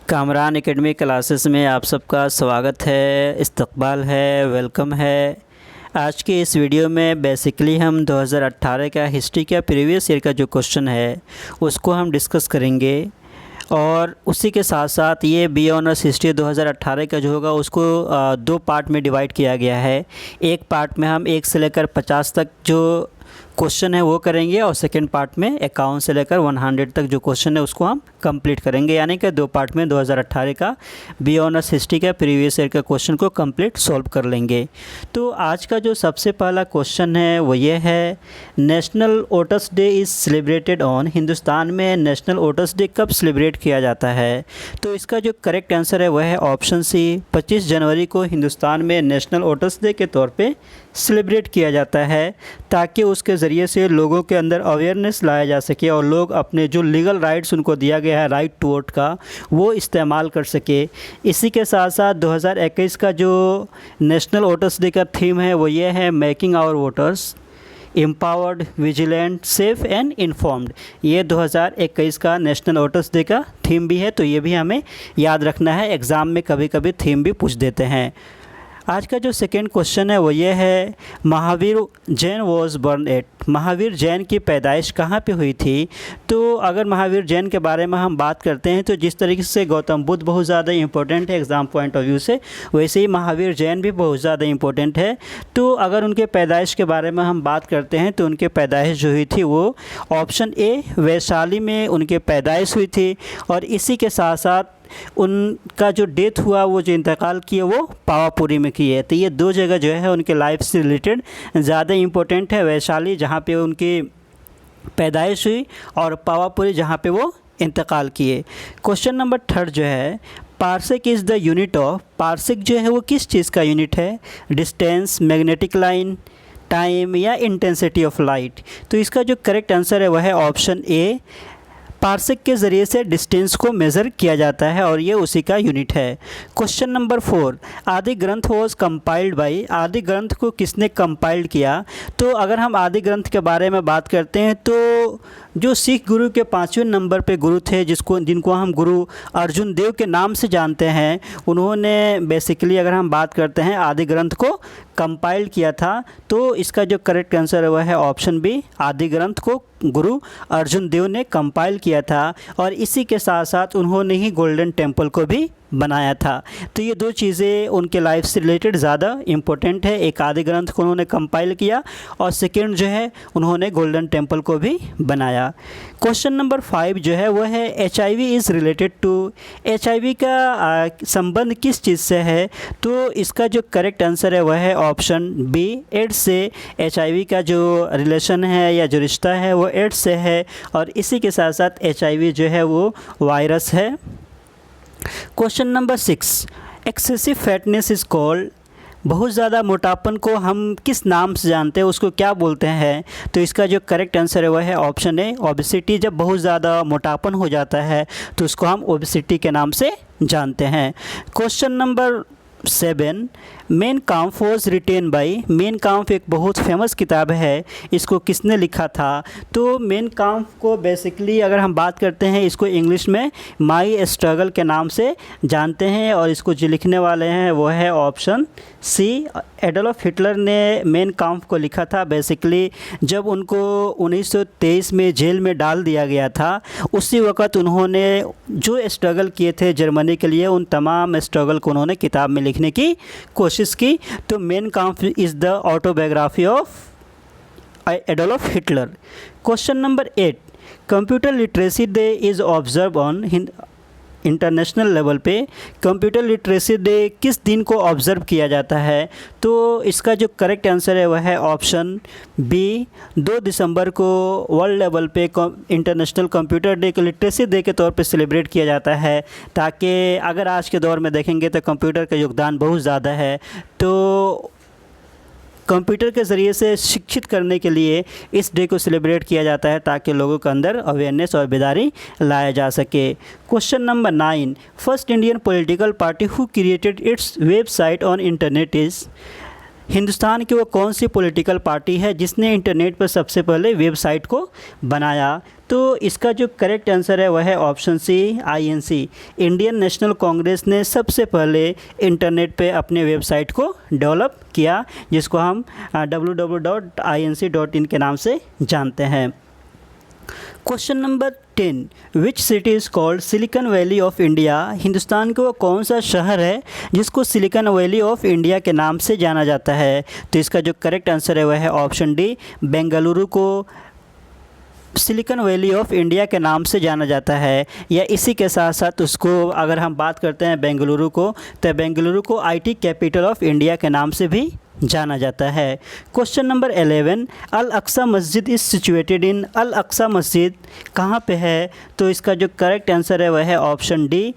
Kamran academy classes में आप सबका स्वागत है, इस्तकबाल है, वेलकम है। आज के इस वीडियो में बेसिकली हम 2018 का हिस्ट्री का प्रीवियस ईयर का जो क्वेश्चन है उसको हम डिस्कस करेंगे और उसी के साथ साथ ये बी ऑनर्स हिस्ट्री 2018 का जो होगा उसको दो पार्ट में डिवाइड किया गया है। एक पार्ट में हम 1 से लेकर 50 तक जो क्वेश्चन है वो करेंगे और सेकंड पार्ट में 51 से लेकर 100 तक जो क्वेश्चन है उसको हम कंप्लीट करेंगे, यानी कि दो पार्ट में 2018 का बी ऑनर्स हिस्ट्री का प्रीवियस ईयर का क्वेश्चन को कंप्लीट सॉल्व कर लेंगे। तो आज का जो सबसे पहला क्वेश्चन है वो ये है, national voters day is celebrated on. Hindustan में नेशनल वोटर्स डे कब सेलिब्रेट किया जाता है? तो इसका जो करेक्ट आंसर है वह है ऑप्शन सी, 25 जनवरी को हिंदुस्तान में नेशनल वोटर्स डे के तौर पे सेलिब्रेट किया जाता है ताकि उसके ज़रिए से लोगों के अंदर अवेयरनेस लाया जा सके और लोग अपने जो लीगल राइट्स उनको दिया गया है राइट टू वोट का वो इस्तेमाल कर सके। इसी के साथ साथ 2021 का जो नेशनल वोटर्स डे का थीम है वो ये है, making our voters empowered, vigilant, safe and informed. ये 2021 का नेशनल वोटर्स डे का थीम भी है, तो ये भी हमें याद रखना है। एग्ज़ाम में कभी कभी थीम भी पूछ देते हैं। आज का जो सेकेंड क्वेश्चन है वो ये है, Mahavir Jain was born at. Mahavir Jain की पैदाइश कहाँ पे हुई थी? तो अगर महावीर जैन के बारे में हम बात करते हैं तो जिस तरीके से गौतम बुद्ध बहुत ज़्यादा इंपॉर्टेंट है एग्ज़ाम पॉइंट ऑफ व्यू से, वैसे ही महावीर जैन भी बहुत ज़्यादा इंपॉर्टेंट है। तो अगर उनके पैदाइश के बारे में हम बात करते हैं तो उनके पैदाइश जो हुई थी वो ऑप्शन ए वैशाली में उनके पैदाइश हुई थी और इसी के साथ साथ उनका जो डेथ हुआ, वो जो इंतकाल किए वो पावापुरी में किए। तो ये दो जगह जो है उनके लाइफ से रिलेटेड ज़्यादा इम्पोर्टेंट है, वैशाली जहाँ पे उनकी पैदाइश हुई और पावापुरी जहाँ पे वो इंतकाल किए। क्वेश्चन नंबर थर्ड जो है, parsec is the unit of. Parsec जो है वो किस चीज़ का यूनिट है? डिस्टेंस, मैग्नेटिक लाइन, टाइम या इंटेंसिटी ऑफ लाइट। तो इसका जो करेक्ट आंसर है वह है ऑप्शन ए, पार्सेक के ज़रिए से डिस्टेंस को मेज़र किया जाता है और ये उसी का यूनिट है। क्वेश्चन नंबर 4, आदि ग्रंथ वॉज कंपाइल्ड बाई। आदि ग्रंथ को किसने कंपाइल्ड किया? तो अगर हम आदि ग्रंथ के बारे में बात करते हैं तो जो सिख गुरु के 5वें नंबर पे गुरु थे जिनको हम गुरु अर्जुन देव के नाम से जानते हैं, उन्होंने बेसिकली अगर हम बात करते हैं आदि ग्रंथ को कंपाइल्ड किया था। तो इसका जो करेक्ट आंसर है वह है ऑप्शन बी, आदि ग्रंथ को गुरु अर्जुन देव ने कंपाइल किया था और इसी के साथ साथ उन्होंने ही गोल्डन टेम्पल को भी बनाया था। तो ये दो चीज़ें उनके लाइफ से रिलेटेड ज़्यादा इम्पोर्टेंट है, एक आदि ग्रंथ को उन्होंने कंपाइल किया और सेकंड जो है उन्होंने गोल्डन टेम्पल को भी बनाया। क्वेश्चन नंबर 5 जो है वो है, HIV is related to. HIV का संबंध किस चीज़ से है? तो इसका जो करेक्ट आंसर है वह है ऑप्शन बी, एड्स से। HIV का जो रिलेशन है या जो रिश्ता है वो एड्स से है और इसी के साथ साथ HIV जो है वो वायरस है। Question number 6, excessive fatness is called. बहुत ज़्यादा मोटापन को हम किस नाम से जानते हैं, उसको क्या बोलते हैं? तो इसका जो करेक्ट आंसर है वह है ऑप्शन ए, ओबेसिटी। जब बहुत ज़्यादा मोटापन हो जाता है तो उसको हम ओबेसिटी के नाम से जानते हैं। Question number 7, Mein Kampf was written by. Mein Kampf एक बहुत फेमस किताब है, इसको किसने लिखा था? तो मेन काम्फ को बेसिकली अगर हम बात करते हैं इसको इंग्लिश में माई स्ट्रगल के नाम से जानते हैं और इसको जो लिखने वाले हैं वो है ऑप्शन सी, एडोल्फ हिटलर ने मेन काम्फ को लिखा था। बेसिकली जब उनको 1923 में जेल में डाल दिया गया था उसी वक्त उन्होंने जो स्ट्रगल किए थे जर्मनी के लिए उन तमाम स्ट्रगल को उन्होंने किताब में लिखने की कोशिश की। तो Mein Kampf is the autobiography of Adolf Hitler. Question number 8, computer literacy day is observe on. International level पे कंप्यूटर लिटरेसी डे किस दिन को ऑब्ज़र्व किया जाता है? तो इसका जो करेक्ट आंसर है वह है ऑप्शन बी, 2 दिसंबर को वर्ल्ड लेवल पे इंटरनेशनल कंप्यूटर डे को लिटरेसी डे के तौर पे सेलिब्रेट किया जाता है ताकि अगर आज के दौर में देखेंगे तो कंप्यूटर का योगदान बहुत ज़्यादा है। तो कंप्यूटर के ज़रिए से शिक्षित करने के लिए इस डे को सेलिब्रेट किया जाता है ताकि लोगों के अंदर अवेयरनेस और बेदारी लाया जा सके। Question number 9, first Indian political party who created its website on internet is. Hindustan की वो कौन सी पॉलिटिकल पार्टी है जिसने इंटरनेट पर सबसे पहले वेबसाइट को बनाया? तो इसका जो करेक्ट आंसर है वह है option C, INC। Indian National Congress ने सबसे पहले इंटरनेट पे अपने वेबसाइट को डेवलप किया, जिसको हम www.inc.in के नाम से जानते हैं। Question number 10, which city is called silicon valley of India? Hindustan का वो कौन सा शहर है जिसको सिलिकॉन वैली ऑफ इंडिया के नाम से जाना जाता है? तो इसका जो करेक्ट आंसर है वह है ऑप्शन डी, बेंगलुरु को सिलिकॉन वैली ऑफ इंडिया के नाम से जाना जाता है। या इसी के साथ साथ उसको अगर हम बात करते हैं बेंगलुरु को, तो बेंगलुरु को IT कैपिटल ऑफ इंडिया के नाम से भी जाना जाता है। क्वेश्चन नंबर 11, अल अक्सा मस्जिद इज़ सिचुएटेड इन? अल अक्सा मस्जिद कहाँ पे है? तो इसका जो करेक्ट आंसर है वह है ऑप्शन डी,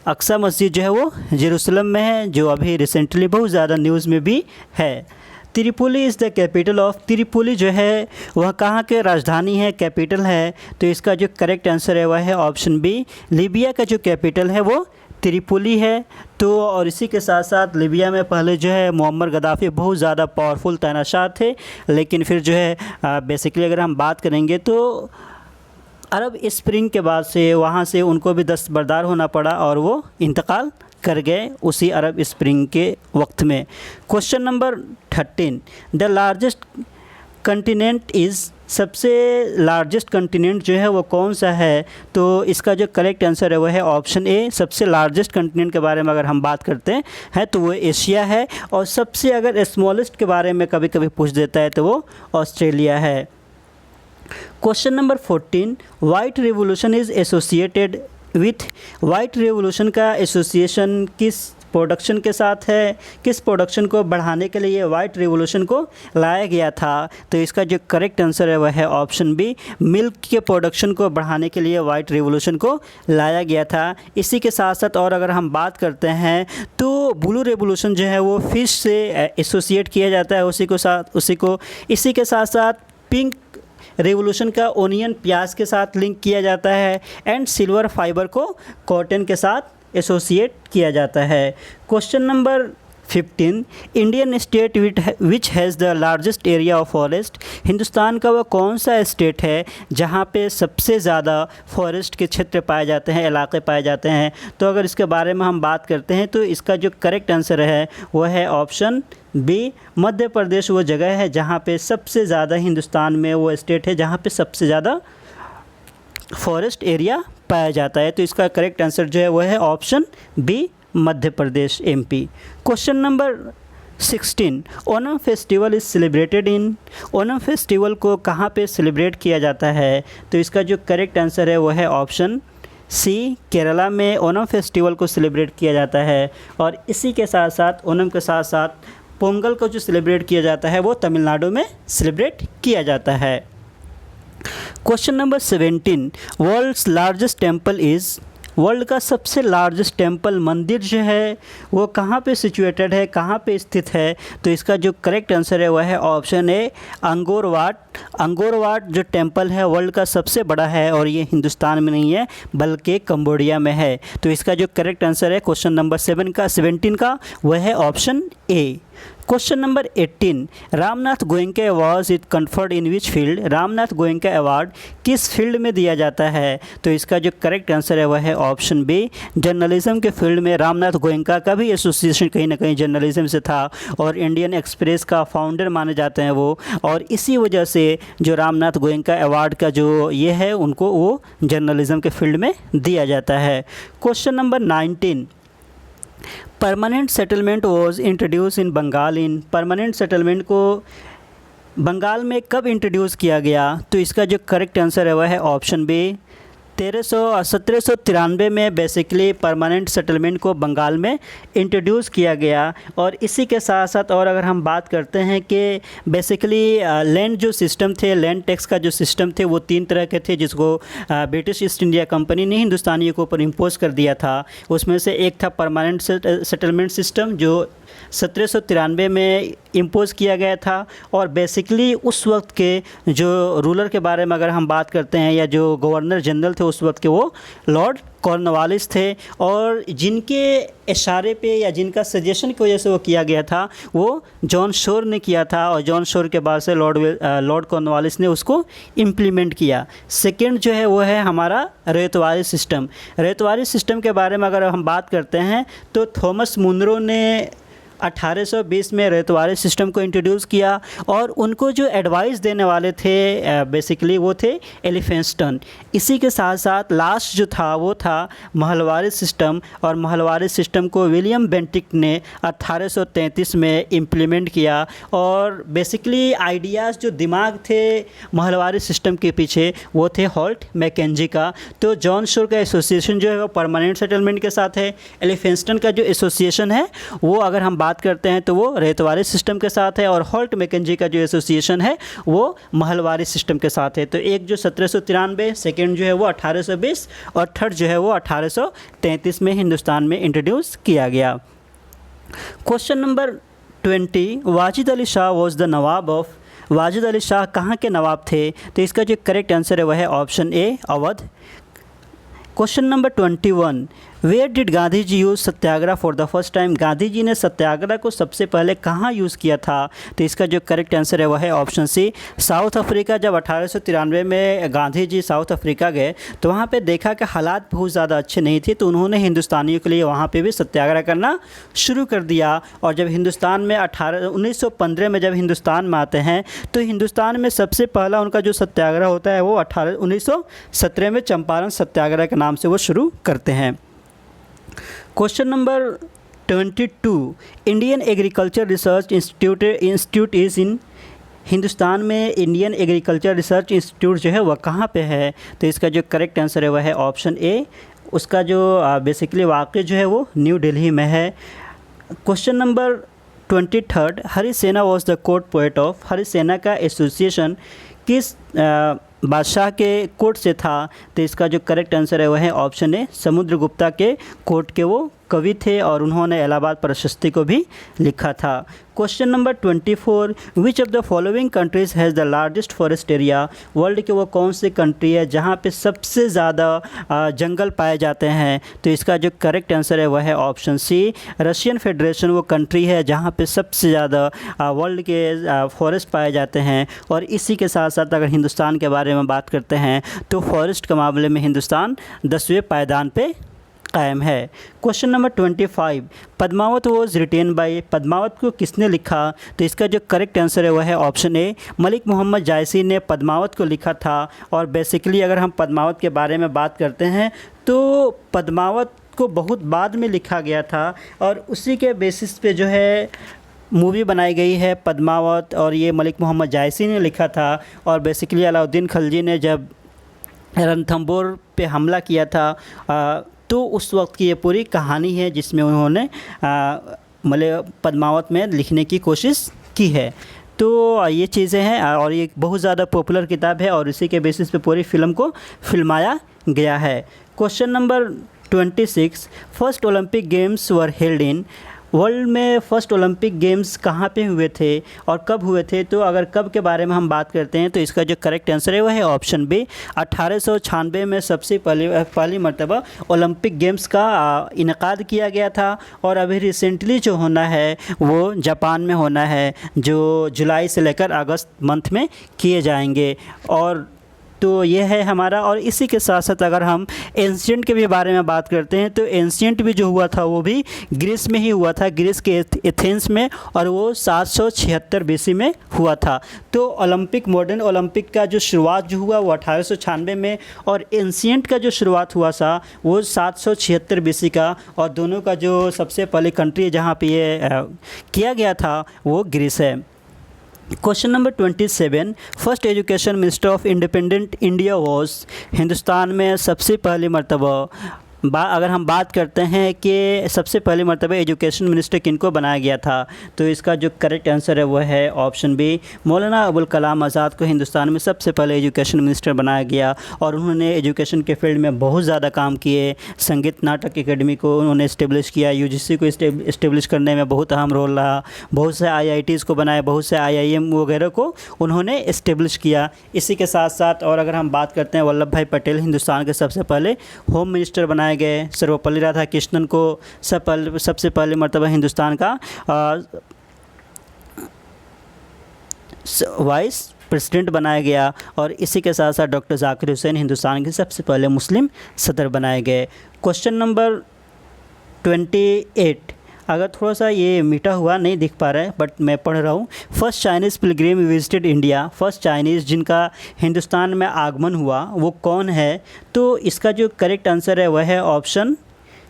अक्सा मस्जिद जो है वो जेरूसलम में है, जो अभी रिसेंटली बहुत ज़्यादा न्यूज़ में भी है। Tripoli is the capital of? Tripoli जो है वह कहाँ के राजधानी है, कैपिटल है? तो इसका जो करेक्ट आंसर है वह है ऑप्शन बी, लीबिया का जो कैपिटल है वो त्रिपोली है। तो और इसी के साथ साथ लीबिया में पहले जो है मुअम्मर गद्दाफ़ी बहुत ज़्यादा पावरफुल तानाशाह थे, लेकिन फिर जो है बेसिकली अगर हम बात करेंगे तो अरब स्प्रिंग के बाद से वहाँ से उनको भी दस्तबरदार होना पड़ा और वो इंतकाल कर गए उसी अरब स्प्रिंग के वक्त में। Question number 13, the largest continent is? सबसे लार्जेस्ट कंटिनेंट जो है वो कौन सा है? तो इसका जो करेक्ट आंसर है वह है ऑप्शन ए, सबसे लार्जेस्ट कंटिनेंट के बारे में अगर हम बात करते हैं तो वो एशिया है। और सबसे अगर स्मॉलेस्ट के बारे में कभी कभी पूछ देता है तो वो ऑस्ट्रेलिया है। Question number 14, white revolution is associated with? White revolution का एसोसिएशन किस प्रोडक्शन के साथ है? किस प्रोडक्शन को बढ़ाने के लिए वाइट रिवॉल्यूशन को लाया गया था? तो इसका जो करेक्ट आंसर है वह है ऑप्शन बी, मिल्क के प्रोडक्शन को बढ़ाने के लिए वाइट रिवॉल्यूशन को लाया गया था। इसी के साथ साथ और अगर हम बात करते हैं तो ब्लू रिवॉल्यूशन जो है वो फिश से एसोसिएट किया जाता है, इसी के साथ साथ पिंक रेवोल्यूशन का ओनियन प्याज के साथ लिंक किया जाता है, एंड सिल्वर फाइबर को कॉटन के साथ एसोसिएट किया जाता है। Question number 15, Indian state which has the largest area of forest? Hindustan का वह कौन सा स्टेट है जहाँ पे सबसे ज़्यादा फॉरेस्ट के क्षेत्र पाए जाते हैं, इलाके पाए जाते हैं? तो अगर इसके बारे में हम बात करते हैं तो इसका जो करेक्ट आंसर है वह है ऑप्शन बी, मध्य प्रदेश वो जगह है जहाँ पे सबसे ज़्यादा, हिंदुस्तान में वो स्टेट है जहाँ पे सबसे ज़्यादा फॉरेस्ट एरिया पाया जाता है। तो इसका करेक्ट आंसर जो है वह है option B, Madhya Pradesh, MP। Question number 16, Onam festival is celebrated in? Onam festival को कहाँ पे सेलिब्रेट किया जाता है? तो इसका जो करेक्ट आंसर है वह है ऑप्शन सी, केरला में ओनम फेस्टिवल को सेलिब्रेट किया जाता है। और इसी के साथ साथ ओनम के साथ साथ पोंगल को जो सेलिब्रेट किया जाता है वो तमिलनाडु में सेलिब्रेट किया जाता है। Question number 17, world's largest temple is? World का सबसे लार्जेस्ट टेम्पल, मंदिर जो है वो कहाँ पे सिचुएटेड है, कहाँ पे स्थित है? तो इसका जो करेक्ट आंसर है वह है ऑप्शन ए, अंगोर वाट। अंगोर वाट जो टेम्पल है वर्ल्ड का सबसे बड़ा है और ये हिंदुस्तान में नहीं है बल्कि कंबोडिया में है। तो इसका जो करेक्ट आंसर है क्वेश्चन नंबर 17 का वह है option A. Question number 18, Ramnath Goenka award is conferred in which field? Ramnath Goenka award किस फील्ड में दिया जाता है? तो इसका जो करेक्ट आंसर है वह है ऑप्शन बी, जर्नलिज्म के फील्ड में। रामनाथ गोयनका का भी एसोसिएशन कहीं ना कहीं जर्नलिज्म से था और इंडियन एक्सप्रेस का फाउंडर माने जाते हैं वो, और इसी वजह से जो रामनाथ गोयनका अवार्ड का जो ये है उनको वो जर्नलिज्म के फील्ड में दिया जाता है। Question number 19, permanent settlement was introduce in Bengal in? Permanent settlement को बंगाल में कब इंट्रोड्यूस किया गया? तो इसका जो करेक्ट आंसर है वह है ऑप्शन बी, 1793 में बेसिकली परमानेंट सेटलमेंट को बंगाल में इंट्रोड्यूस किया गया। और इसी के साथ साथ और अगर हम बात करते हैं कि बेसिकली लैंड जो सिस्टम थे, लैंड टैक्स का जो सिस्टम थे वो 3 तरह के थे, जिसको ब्रिटिश ईस्ट इंडिया कंपनी ने हिंदुस्तानियों के ऊपर इम्पोज कर दिया था। उसमें से एक था परमानेंट सेटलमेंट सिस्टम जो 1793 में इम्पोज़ किया गया था। और बेसिकली उस वक्त के जो रूलर के बारे में अगर हम बात करते हैं या जो गवर्नर जनरल थे उस वक्त के, वो लॉर्ड कॉर्नवालिस थे। और जिनके इशारे पे या जिनका सजेशन की वजह से वो किया गया था वो जॉन शोर ने किया था। और जॉन शोर के बाद से लॉर्ड कॉर्नवालिस ने उसको इम्प्लीमेंट किया। सेकंड जो है वो है हमारा रैयतवारी सिस्टम। रैयतवारी सिस्टम के बारे में अगर हम बात करते हैं तो थॉमस मुनरो ने 1820 में रैयतवारी सिस्टम को इंट्रोड्यूस किया। और उनको जो एडवाइस देने वाले थे बेसिकली वो थे एलिफिंस्टन। इसी के साथ साथ लास्ट जो था वो था महलवारी सिस्टम। और महलवारी सिस्टम को विलियम बेंटिक ने 1833 में इम्प्लीमेंट किया। और बेसिकली आइडियाज़ जो दिमाग थे महलवारी सिस्टम के पीछे वो थे हॉल्ट मैकेंजी का। तो जॉन शोर का एसोसिएशन जो है वो परमानेंट सेटलमेंट के साथ है। एलिफिंस्टन का जो एसोसिएशन है वो अगर हम बात करते हैं तो वो रैयतवारी सिस्टम के साथ है। और हॉल्ट मैकेंजी का जो एसोसिएशन है वो महलवारी सिस्टम के साथ है। तो एक जो 1793, सेकेंड जो है वो 1820 और थर्ड जो है वो 1833 में हिंदुस्तान में इंट्रोड्यूस किया गया। Question number 20, Wajid Ali Shah was the Nawab of. Wajid Ali Shah कहाँ के नवाब थे? तो इसका जो करेक्ट आंसर है वह है option A, Awadh. Question number 21, where did Gandhi ji use satyagraha for the first time. Gandhi ji ने सत्याग्रह को सबसे पहले कहाँ यूज़ किया था? तो इसका जो करेक्ट आंसर है वह है ऑप्शन सी, साउथ अफ्रीका। जब 1893 में गांधी जी साउथ अफ्रीका गए तो वहाँ पे देखा कि हालात बहुत ज़्यादा अच्छे नहीं थे, तो उन्होंने हिंदुस्तानियों के लिए वहाँ पे भी सत्याग्रह करना शुरू कर दिया। और जब हिंदुस्तान में 1915 में जब हिंदुस्तान में आते हैं तो हिंदुस्तान में सबसे पहला उनका जो सत्याग्रह होता है वो 1917 में चंपारण सत्याग्रह के नाम से वो शुरू करते हैं। Question number 22, Indian agriculture research institute is in. Hindustan में इंडियन एग्रीकल्चर रिसर्च इंस्टीट्यूट जो है वह कहाँ पे है? तो इसका जो करेक्ट आंसर है वह है ऑप्शन ए। उसका जो बेसिकली वाक़ई जो है वो न्यू दिल्ली में है। Question number 23, Harisena was the court poet of. Harisena का एसोसिएशन किस बादशाह के कोर्ट से था? तो इसका जो करेक्ट आंसर है वह है ऑप्शन ए, समुद्रगुप्ता के कोर्ट के वो कवि थे और उन्होंने इलाहाबाद प्रशस्ति को भी लिखा था। Question number 24, which of the following countries has the largest forest area. World के वो कौन सी कंट्री है जहाँ पे सबसे ज़्यादा जंगल पाए जाते हैं? तो इसका जो करेक्ट आंसर है वह है ऑप्शन सी, रशियन फेडरेशन वो कंट्री है जहाँ पे सबसे ज़्यादा वर्ल्ड के फॉरेस्ट पाए जाते हैं। और इसी के साथ साथ अगर हिंदुस्तान के बारे में बात करते हैं तो फॉरेस्ट के मामले में हिंदुस्तान 10वें पायदान पे कायम है। Question number 25, Padmavat was written by. Padmavat को किसने लिखा? तो इसका जो करेक्ट आंसर है वह है ऑप्शन ए, मलिक मोहम्मद जायसी ने पद्मावत को लिखा था। और बेसिकली अगर हम पद्मावत के बारे में बात करते हैं तो पद्मावत को बहुत बाद में लिखा गया था और उसी के बेसिस पे जो है मूवी बनाई गई है पद्मावत। और ये मलिक मोहम्मद जायसी ने लिखा था। और बेसिकली अलाउद्दीन खिलजी ने जब रणथंबोर पे हमला किया था तो उस वक्त की ये पूरी कहानी है जिसमें उन्होंने पद्मावत में लिखने की कोशिश की है। तो ये चीज़ें हैं और ये बहुत ज़्यादा पॉपुलर किताब है और इसी के बेसिस पे पूरी फिल्म को फिल्माया गया है। Question number 26, first Olympic games were held in. World में फ़र्स्ट ओलंपिक गेम्स कहाँ पे हुए थे और कब हुए थे? तो अगर कब के बारे में हम बात करते हैं तो इसका जो करेक्ट आंसर है वह है ऑप्शन बी, 1896 में सबसे पहली मरतबा ओलंपिक गेम्स का इनकाद किया गया था। और अभी रिसेंटली जो होना है वो जापान में होना है, जो जुलाई से लेकर अगस्त मंथ में किए जाएंगे। और तो ये है हमारा। और इसी के साथ साथ अगर हम एंशिएंट के भी बारे में बात करते हैं तो एंशिएंट भी जो हुआ था वो भी ग्रीस में ही हुआ था, ग्रीस के एथेंस में, और वो 776 बीसी में हुआ था। तो ओलंपिक, मॉडर्न ओलंपिक का जो शुरुआत जो हुआ वो 1896 में और एंशिएंट का जो शुरुआत हुआ था वो 776 बीसी का। और दोनों का जो सबसे पहली कंट्री जहाँ पे ये किया गया था वो ग्रीस है। Question number 27, first education minister of independent India was. Hindustan में सबसे पहली मरतबा अगर हम बात करते हैं कि सबसे पहले मरतबा एजुकेशन मिनिस्टर किनको बनाया गया था, तो इसका जो करेक्ट आंसर है वो है ऑप्शन बी, मौलाना अबुल कलाम आज़ाद को हिंदुस्तान में सबसे पहले एजुकेशन मिनिस्टर बनाया गया। और उन्होंने एजुकेशन के फील्ड में बहुत ज़्यादा काम किए। संगीत नाटक एकेडमी को उन्होंने इस्टेब्लिश किया, यूजीसी को इस्टेब्लिश करने में बहुत अहम रोल रहा। बहुत से आईआईटीज़ को बनाया, बहुत से आईआईएम वगैरह को उन्होंने इस्टेब्लिश किया। इसी के साथ साथ और अगर हम बात करते हैं, वल्लभ भाई पटेल हिंदुस्तान के सबसे पहले होम मिनिस्टर बनाए गए। सर्वपल्ली राधाकृष्णन को सबसे पहले मरतबा हिंदुस्तान का वाइस प्रेसिडेंट बनाया गया। और इसी के साथ साथ डॉक्टर जाकिर हुसैन हिंदुस्तान के सबसे पहले मुस्लिम सदर बनाए गए। क्वेश्चन नंबर 28, अगर थोड़ा सा ये मीठा हुआ नहीं दिख पा रहा है बट मैं पढ़ रहा हूँ। First Chinese Pilgrim visited India, first Chinese जिनका हिंदुस्तान में आगमन हुआ वो कौन है? तो इसका जो करेक्ट आंसर है वह है ऑप्शन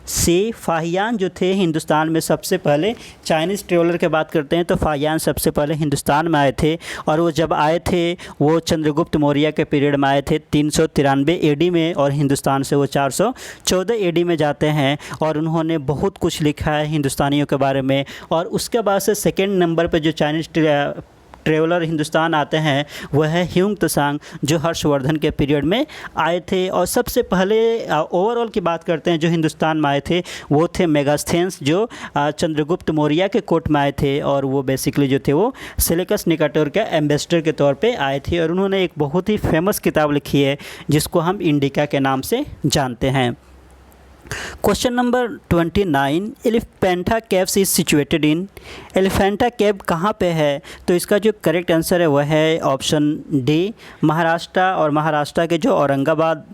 सी, फाहियान जो थे हिंदुस्तान में सबसे पहले। चाइनीज़ ट्रेवलर की बात करते हैं तो फाहियान सबसे पहले हिंदुस्तान में आए थे। और वो जब आए थे वो चंद्रगुप्त मौर्य के पीरियड में आए थे 393 एडी में, और हिंदुस्तान से वो 414 एडी में जाते हैं। और उन्होंने बहुत कुछ लिखा है हिंदुस्तानियों के बारे में। और उसके बाद से सेकेंड नंबर पर जो चाइनीज़ ट्रेवलर हिंदुस्तान आते हैं वह है ह्यूंग त्सांग, जो हर्षवर्धन के पीरियड में आए थे। और सबसे पहले ओवरऑल की बात करते हैं जो हिंदुस्तान में आए थे वो थे मेगास्थेंस, जो चंद्रगुप्त मौर्य के कोर्ट में आए थे। और वो बेसिकली जो थे वो सेलेकस निकाटोर के एम्बेसडर के तौर पे आए थे। और उन्होंने एक बहुत ही फेमस किताब लिखी है जिसको हम इंडिका के नाम से जानते हैं। Question number 29, Elephanta caves is situated in, Elephanta cave कहाँ पे है? तो इसका जो करेक्ट आंसर है वह है ऑप्शन डी, महाराष्ट्र। और महाराष्ट्र के जो औरंगाबाद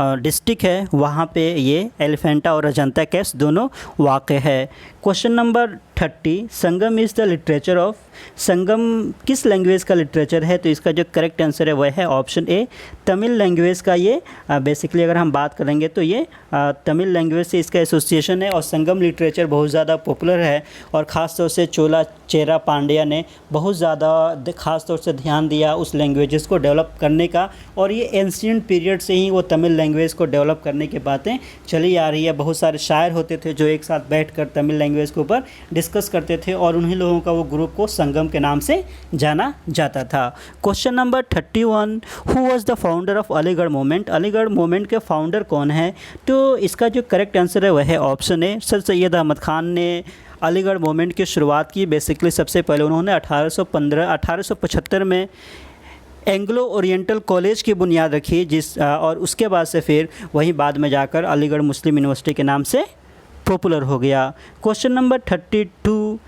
डिस्ट्रिक्ट है वहाँ पे ये एलिफेंटा और अजंता केव्स दोनों वाक़ है। Question number 30, Sangam is the literature of, Sangam किस लैंग्वेज का लिटरेचर है? तो इसका जो करेक्ट आंसर है वह है ऑप्शन ए, तमिल लैंग्वेज का। ये बेसिकली अगर हम बात करेंगे तो ये तमिल लैंग्वेज से इसका एसोसिएशन है। और संगम लिटरेचर बहुत ज़्यादा पॉपुलर है। और ख़ास तौर से चोला चेरा पांड्या ने बहुत ज़्यादा ख़ास तौर से ध्यान दिया उस लैंग्वेजेस को डेवलप करने का। और ये एंशिएंट पीरियड से ही वो तमिल लैंग्वेज को डेवलप करने की बातें चली आ रही है। बहुत सारे शायर होते थे जो एक साथ बैठकर तमिल लैंग्वेज के ऊपर डिस्कस करते थे, और उन्हीं लोगों का वो ग्रुप को संगम के नाम से जाना जाता था। Question number 31, who was the founder of Aligarh movement, Aligarh movement के फाउंडर कौन है? तो इसका जो करेक्ट आंसर है वह है option A, sir Syed Ahmad Khan ने अलीगढ़ मूवमेंट की शुरुआत की। बेसिकली सबसे पहले उन्होंने 1875 में एंग्लो ओरिएंटल कॉलेज की बुनियाद रखी, और उसके बाद से फिर वहीं बाद में जाकर अलीगढ़ मुस्लिम यूनिवर्सिटी के नाम से पॉपुलर हो गया। Question number 32,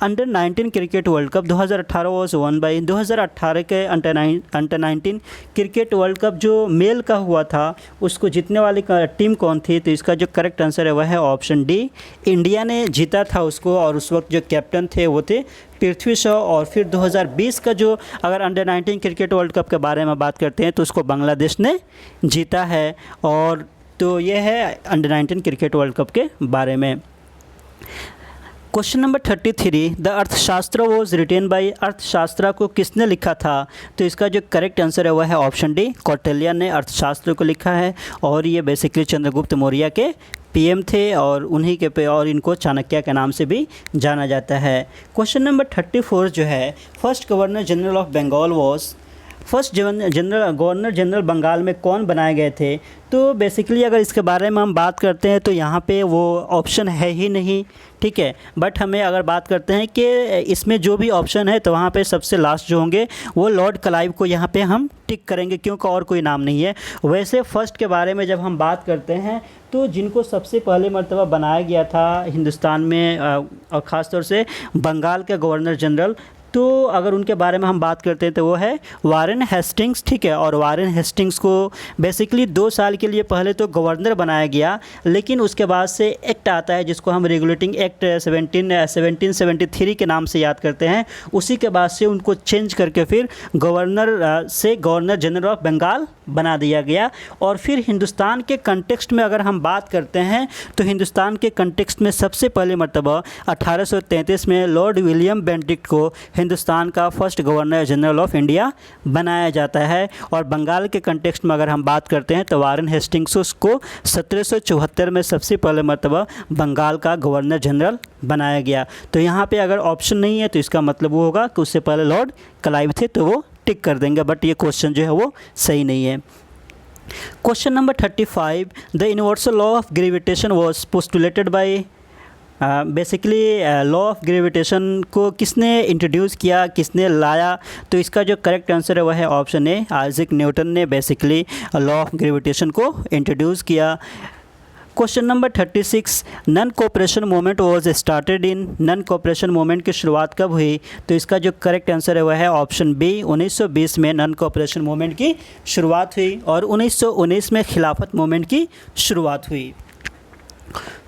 under 19 cricket world cup 2018 was one by, 2018 के अंडर 19 क्रिकेट वर्ल्ड कप जो मेल का हुआ था उसको जीतने वाली टीम कौन थी? तो इसका जो करेक्ट आंसर है वह है ऑप्शन डी, इंडिया ने जीता था उसको। और उस वक्त जो कैप्टन थे वो थे पृथ्वी शॉ। और फिर 2020 का जो अगर अंडर 19 क्रिकेट वर्ल्ड कप के बारे में बात करते हैं तो उसको बांग्लादेश ने जीता है। और तो ये है अंडर 19 क्रिकेट वर्ल्ड कप के बारे में। क्वेश्चन नंबर 33, द अर्थशास्त्र वॉज रिटेन बाई, अर्थशास्त्र को किसने लिखा था? तो इसका जो करेक्ट आंसर है वह है ऑप्शन डी, कौटिल्य ने अर्थशास्त्र को लिखा है। और ये बेसिकली चंद्रगुप्त मौर्य के पीएम थे, और उन्हीं के पे और इनको चाणक्य के नाम से भी जाना जाता है। क्वेश्चन नंबर 34 जो है, first governor general of Bengal was, first governor general Bengal में कौन बनाए गए थे? तो बेसिकली अगर इसके बारे में हम बात करते हैं तो यहाँ पे वो ऑप्शन है ही नहीं, ठीक है। बट हमें अगर बात करते हैं कि इसमें जो भी ऑप्शन है तो वहाँ पे सबसे लास्ट जो होंगे वो लॉर्ड क्लाइव को यहाँ पे हम टिक करेंगे, क्योंकि और कोई नाम नहीं है। वैसे फ़र्स्ट के बारे में जब हम बात करते हैं तो जिनको सबसे पहले मर्तबा बनाया गया था हिंदुस्तान में और ख़ास तौर से बंगाल के गवर्नर जनरल, तो अगर उनके बारे में हम बात करते हैं तो वो है वारेन हेस्टिंग्स, ठीक है। और वारेन हेस्टिंग्स को बेसिकली 2 साल के लिए पहले तो गवर्नर बनाया गया, लेकिन उसके बाद से एक्ट आता है जिसको हम रेगुलेटिंग एक्ट 1773 के नाम से याद करते हैं। उसी के बाद से उनको चेंज करके फिर गवर्नर से गवर्नर जनरल ऑफ बंगाल बना दिया गया। और फिर हिंदुस्तान के कंटेक्स्ट में अगर हम बात करते हैं तो हिंदुस्तान के कंटेक्स्ट में सबसे पहले मर्तबा 1833 में लॉर्ड विलियम बेनेडिक्ट को हिंदुस्तान का first governor general of India बनाया जाता है। और बंगाल के कंटेक्स्ट में अगर हम बात करते हैं तो वारेन हेस्टिंग्स को 1774 में सबसे पहले मरतबा बंगाल का गवर्नर जनरल बनाया गया। तो यहाँ पे अगर ऑप्शन नहीं है तो इसका मतलब वो होगा कि उससे पहले लॉर्ड क्लाइव थे, तो वो टिक कर देंगे, बट ये क्वेश्चन जो है वो सही नहीं है। Question number 35, the universal law of gravitation was postulated by, basically law of gravitation को किसने इंट्रोड्यूस किया, किसने लाया? तो इसका जो करेक्ट आंसर है वह है ऑप्शन ए, आइजैक न्यूटन ने बेसिकली लॉ ऑफ ग्रेविटेशन को इंट्रोड्यूस किया। Question number 36, non cooperation movement was started in, non cooperation movement की शुरुआत कब हुई? तो इसका जो करेक्ट आंसर है वह है ऑप्शन बी, 1920 में नन कोऑपरेशन मूवमेंट की शुरुआत हुई और 1919 में खिलाफत मूवमेंट की शुरुआत हुई।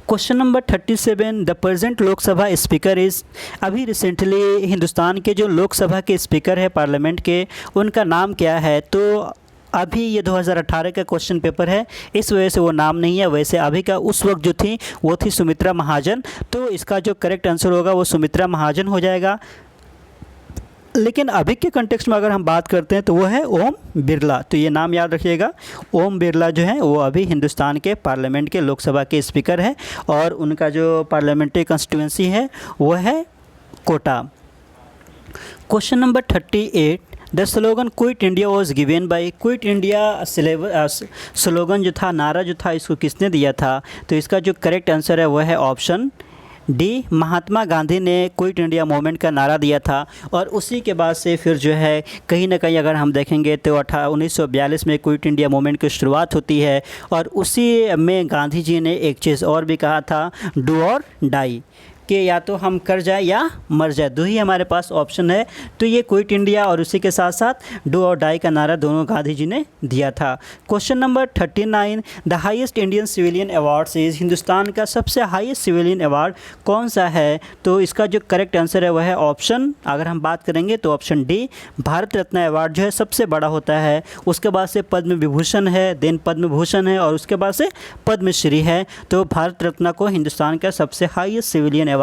Question number 37, the present Lok Sabha speaker is, अभी रिसेंटली हिंदुस्तान के जो लोकसभा के स्पीकर है पार्लियामेंट के, उनका नाम क्या है? तो अभी ये 2018 का क्वेश्चन पेपर है, इस वजह से वो नाम नहीं है। वैसे अभी का उस वक्त जो थी वो थी सुमित्रा महाजन, तो इसका जो करेक्ट आंसर होगा वो सुमित्रा महाजन हो जाएगा। लेकिन अभी के कंटेक्स्ट में अगर हम बात करते हैं तो वो है ओम बिरला, तो ये नाम याद रखिएगा। ओम बिरला जो है वो अभी हिंदुस्तान के पार्लियामेंट के लोकसभा के स्पीकर है और उनका जो पार्लियामेंट्री कंस्टिट्यूंसी है वो है Kota. Question number 38, the slogan quit India was given by, quit India slogan जो था, नारा जो था, इसको किसने दिया था? तो इसका जो करेक्ट आंसर है वह है ऑप्शन डी, महात्मा गांधी ने क्विट इंडिया मूवमेंट का नारा दिया था। और उसी के बाद से फिर जो है कहीं ना कहीं अगर हम देखेंगे तो 1942 में क्विट इंडिया मूवमेंट की शुरुआत होती है और उसी में गांधी जी ने एक चीज़ और भी कहा था, डू और डाई, कि या तो हम कर जाए या मर जाए, दो ही हमारे पास ऑप्शन है। तो ये क्विट इंडिया और उसी के साथ साथ डू और डाई का नारा दोनों गांधी जी ने दिया था। Question number 39, the highest Indian civilian awards is, Hindustan का सबसे हाईएस्ट सिविलियन अवार्ड कौन सा है? तो इसका जो करेक्ट आंसर है वह है ऑप्शन, अगर हम बात करेंगे तो option D, Bharat Ratna award जो है सबसे बड़ा होता है। उसके बाद से पद्म विभूषण है, देन पद्म भूषण है और उसके बाद से पद्मश्री है। तो भारत रत्न को हिंदुस्तान का सबसे हाईएस्ट सिविलियन अवार्ड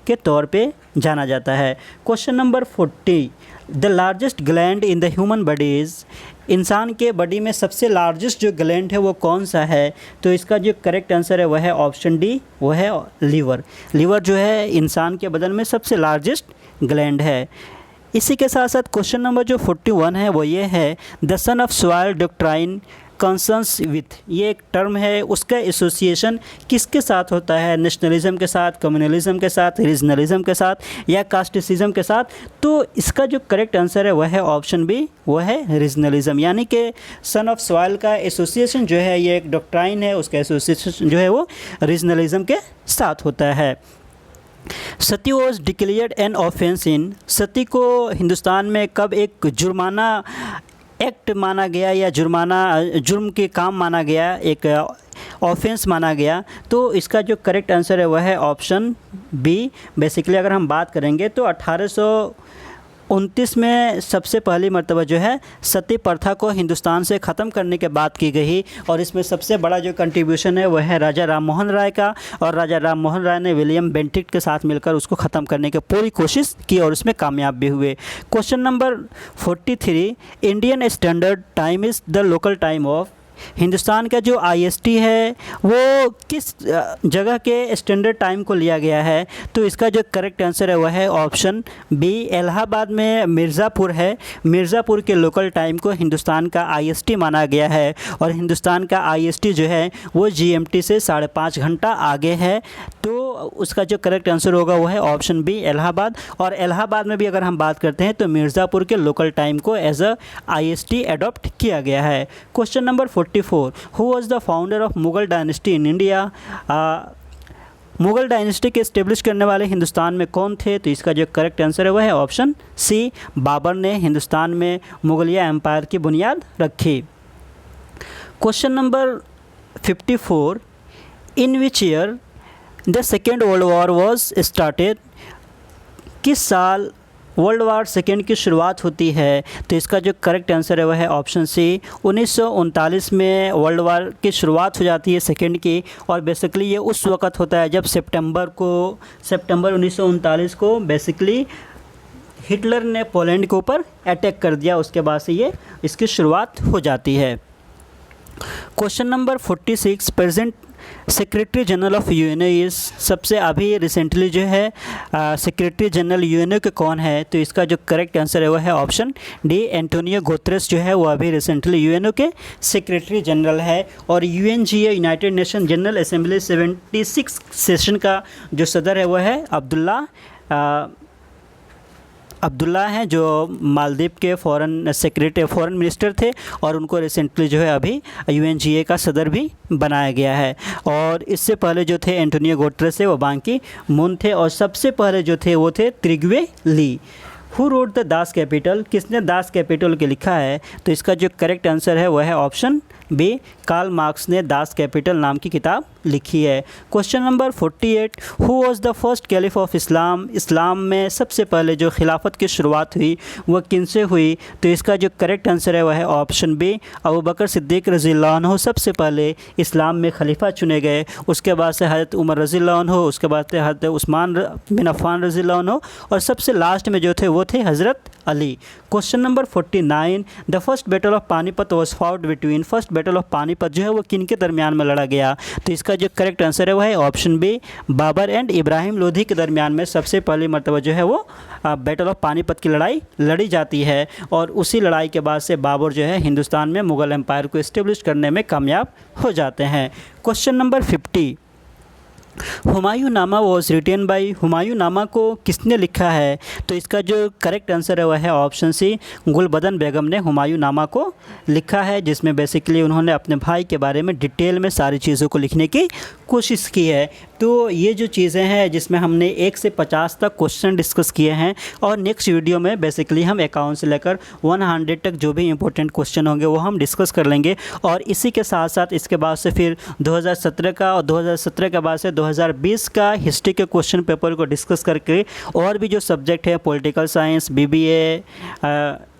के तौर पे जाना जाता है। Question number 40, the largest gland in the human body is, इंसान के बॉडी में सबसे लार्जेस्ट जो ग्लैंड है वो कौन सा है? तो इसका जो करेक्ट आंसर है वह है ऑप्शन डी, वो है लीवर। लीवर जो है इंसान के बदन में सबसे लार्जेस्ट ग्लैंड है। इसी के साथ साथ क्वेश्चन नंबर जो 41 है वो ये है, the son of soil doctrine concerns with, ये एक टर्म है, उसका एसोसिएशन किसके साथ होता है? नेशनलिज्म के साथ, कम्युनलिज्म के साथ, रीजनलिज्म के साथ या कास्टिसिज्म के साथ? तो इसका जो करेक्ट आंसर है वह है ऑप्शन बी, वो है रीजनलिज्म। यानी कि सन ऑफ सॉइल का एसोसिएशन जो है ये एक डॉक्ट्राइन है, उसका एसोसिएशन जो है वो रीजनलिज्म के साथ होता है। Sati was declared an offence in, sati को हिंदुस्तान में कब एक जुर्माना एक्ट माना गया या जुर्म के काम माना गया, एक ऑफेंस माना गया? तो इसका जो करेक्ट आंसर है वह है ऑप्शन बी। बेसिकली अगर हम बात करेंगे तो 1829 में सबसे पहली मर्तबा जो है सती प्रथा को हिंदुस्तान से ख़त्म करने की बात की गई और इसमें सबसे बड़ा जो कंट्रीब्यूशन है वह है राजा राम मोहन राय का। और राजा राम मोहन राय ने विलियम बेंटिक के साथ मिलकर उसको ख़त्म करने की पूरी कोशिश की और उसमें कामयाब भी हुए। Question number 43, Indian standard time is the local time of, Hindustan का जो IST है वो किस जगह के स्टैंडर्ड टाइम को लिया गया है? तो इसका जो करेक्ट आंसर है वह है ऑप्शन बी, इलाहाबाद में मिर्ज़ापुर है, मिर्ज़ापुर के लोकल टाइम को हिंदुस्तान का IST माना गया है और हिंदुस्तान का IST जो है वो GMT से 5.5 घंटा आगे है। तो उसका जो करेक्ट आंसर होगा वो है ऑप्शन बी, इलाहाबाद। और इलाहाबाद में भी अगर हम बात करते हैं तो मिर्ज़ापुर के लोकल टाइम को एज अ IST अडॉप्ट किया गया है। Question number 44, who was the founder of Mughal dynasty in India, Mughal dynasty के इस्टेब्लिश करने वाले हिंदुस्तान में कौन थे? तो इसका जो करेक्ट आंसर है वह है ऑप्शन सी, बाबर ने हिंदुस्तान में मुगलिया एम्पायर की बुनियाद रखी। Question number 54, in which year the second world war was started, किस साल वर्ल्ड वार सेकेंड की शुरुआत होती है? तो इसका जो करेक्ट आंसर है वह है ऑप्शन सी, 1939 में वर्ल्ड वार की शुरुआत हो जाती है सेकेंड की। और बेसिकली ये उस वक़्त होता है जब सितंबर 1939 को बेसिकली हिटलर ने पोलैंड के ऊपर अटैक कर दिया, उसके बाद से ये इसकी शुरुआत हो जाती है। Question number 46, present secretary general of UNO इस सबसे अभी रिसेंटली जो है सेक्रेटरी जनरल यूएनओ के कौन है, तो इसका जो करेक्ट आंसर है वो है ऑप्शन डी, एंटोनियो गुतेरेस जो है वो अभी रिसेंटली यूएनओ के सेक्रेटरी जनरल है। और UNGA United nation general assembly 76 session का जो सदर है वो है अब्दुल्ला हैं, जो मालदीव के फॉरेन मिनिस्टर थे और उनको रिसेंटली जो है अभी यूएनजीए का सदर भी बनाया गया है। और इससे पहले जो थे एंटोनियो गुतेरेस वो बां की मून थे, और सबसे पहले जो थे वो थे Trygve Lie. Who wrote the Das Kapital, किसने दास कैपिटल के लिखा है, तो इसका जो करेक्ट आंसर है वह है ऑप्शन बी, कार्ल मार्क्स ने दास कैपिटल नाम की किताब लिखी है। Question number 48, who was the first caliph of Islam, इस्लाम में सबसे पहले जो खिलाफत की शुरुआत हुई वह किनसे हुई, तो इसका जो करेक्ट आंसर है वह है ऑप्शन बी, अबू बकर सिद्दीक़ रज़ियल्लाहु अन्हु सबसे पहले इस्लाम में खलीफा चुने गए। उसके बाद से हज़रत उमर रज़ियल्लाहु अन्हु, उसके बाद से हज़रत उस्मान बिन अफ़्फ़ान रज़ियल्लाहु अन्हु, और सबसे लास्ट में जो थे वो थे हज़रत Ali. Question number 49, the first battle of Panipat was fought between, first battle of Panipat जो है वो किन के दरमियान में लड़ा गया, तो इसका जो करेक्ट आंसर है वो है option B, Babur and Ibrahim Lodi के दरमियान में सबसे पहली मरतबा जो है वो बैटल ऑफ पानीपत की लड़ाई लड़ी जाती है। और उसी लड़ाई के बाद से बाबर जो है हिंदुस्तान में मुग़ल एम्पायर को इस्टेब्लिश करने में कामयाब हो जाते हैं। क्वेश्चन नंबर 50, हुमायूं नामा वॉज रिटेन बाई, हुमायूं नामा को किसने लिखा है, तो इसका जो करेक्ट आंसर है वह है ऑप्शन सी, गुलबदन बेगम ने हुमायूं नामा को लिखा है, जिसमें बेसिकली उन्होंने अपने भाई के बारे में डिटेल में सारी चीज़ों को लिखने की कोशिश की है। तो ये जो चीज़ें हैं जिसमें हमने 1 से 50 तक क्वेश्चन डिस्कस किए हैं, और नेक्स्ट वीडियो में बेसिकली हम 51 से लेकर 100 तक जो भी इंपॉर्टेंट क्वेश्चन होंगे वो हम डिस्कस कर लेंगे। और इसी के साथ साथ इसके बाद से फिर 2017 का और 2017 के बाद से 2020 का हिस्ट्री के क्वेश्चन पेपर को डिस्कस करके और भी जो सब्जेक्ट है पॉलिटिकल साइंस, बीबीए,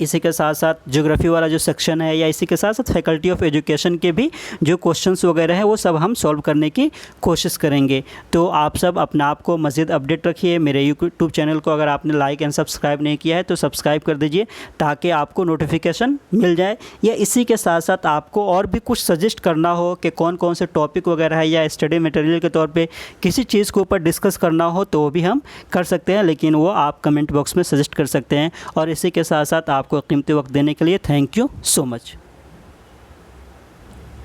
इसी के साथ साथ ज्योग्राफी वाला जो सेक्शन है, या इसी के साथ साथ फैकल्टी ऑफ एजुकेशन के भी जो क्वेश्चंस वगैरह हैं वो सब हम सॉल्व करने की कोशिश करेंगे। तो आप सब अपने आप को मज़ीद अपडेट रखिए। मेरे यूट्यूब चैनल को अगर आपने लाइक एंड सब्सक्राइब नहीं किया है तो सब्सक्राइब कर दीजिए ताकि आपको नोटिफिकेशन मिल जाए। या इसी के साथ साथ आपको और भी कुछ सजेस्ट करना हो कि कौन कौन से टॉपिक वगैरह है या स्टडी मटेरियल के तौर पे किसी चीज़ के ऊपर डिस्कस करना हो तो वो भी हम कर सकते हैं, लेकिन वो आप कमेंट बॉक्स में सजेस्ट कर सकते हैं। और इसी के साथ साथ आपको कीमती वक्त देने के लिए थैंक यू सो मच।